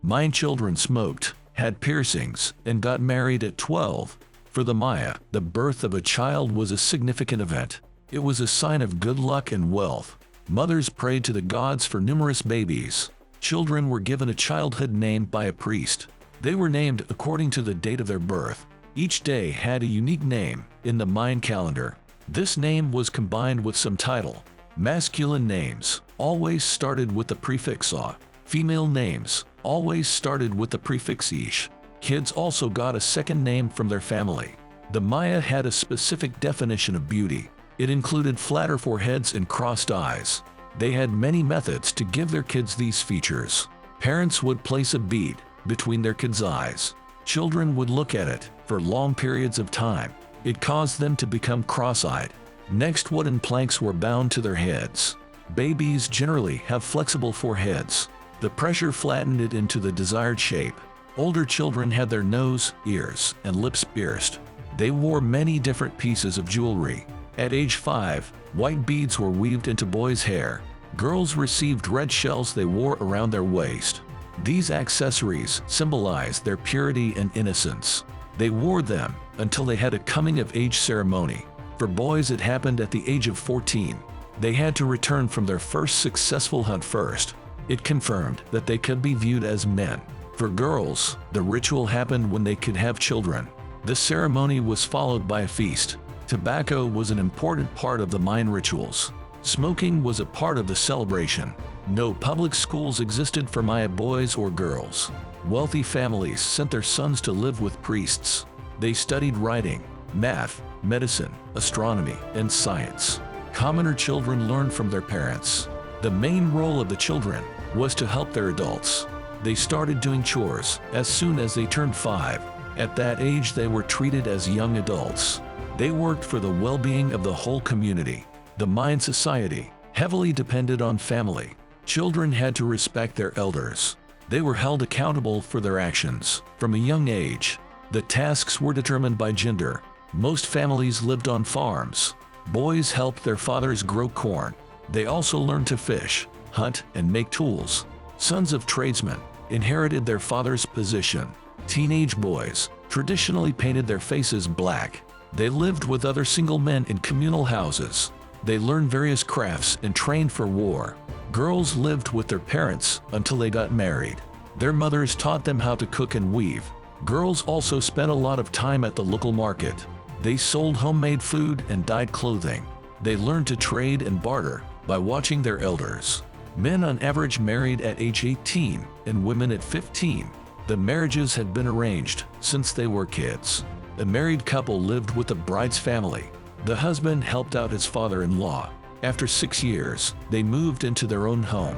Mayan children smoked, had piercings, and got married at 12. For the Maya, the birth of a child was a significant event. It was a sign of good luck and wealth. Mothers prayed to the gods for numerous babies. Children were given a childhood name by a priest. They were named according to the date of their birth. Each day had a unique name in the Mayan calendar. This name was combined with some title. Masculine names always started with the prefix a. Female names always started with the prefix ish. Kids also got a second name from their family. The Maya had a specific definition of beauty. It included flatter foreheads and crossed eyes. They had many methods to give their kids these features. Parents would place a bead between their kids' eyes. Children would look at it for long periods of time. It caused them to become cross-eyed. Next, wooden planks were bound to their heads. Babies generally have flexible foreheads. The pressure flattened it into the desired shape. Older children had their nose, ears, and lips pierced. They wore many different pieces of jewelry. At age 5, white beads were weaved into boys' hair. Girls received red shells they wore around their waist. These accessories symbolized their purity and innocence. They wore them until they had a coming-of-age ceremony. For boys, it happened at the age of 14. They had to return from their first successful hunt first. It confirmed that they could be viewed as men. For girls, the ritual happened when they could have children. The ceremony was followed by a feast. Tobacco was an important part of the Mayan rituals. Smoking was a part of the celebration. No public schools existed for Maya boys or girls. Wealthy families sent their sons to live with priests. They studied writing, math, medicine, astronomy, and science. Commoner children learned from their parents. The main role of the children was to help their adults. They started doing chores as soon as they turned 5. At that age, they were treated as young adults. They worked for the well-being of the whole community. The Mayan society heavily depended on family. Children had to respect their elders. They were held accountable for their actions from a young age. The tasks were determined by gender. Most families lived on farms. Boys helped their fathers grow corn. They also learned to fish, hunt, and make tools. Sons of tradesmen inherited their father's position. Teenage boys traditionally painted their faces black. They lived with other single men in communal houses. They learned various crafts and trained for war. Girls lived with their parents until they got married. Their mothers taught them how to cook and weave. Girls also spent a lot of time at the local market. They sold homemade food and dyed clothing. They learned to trade and barter by watching their elders. Men on average married at age 18 and women at 15. The marriages had been arranged since they were kids. A married couple lived with the bride's family. The husband helped out his father-in-law. After 6 years, they moved into their own home.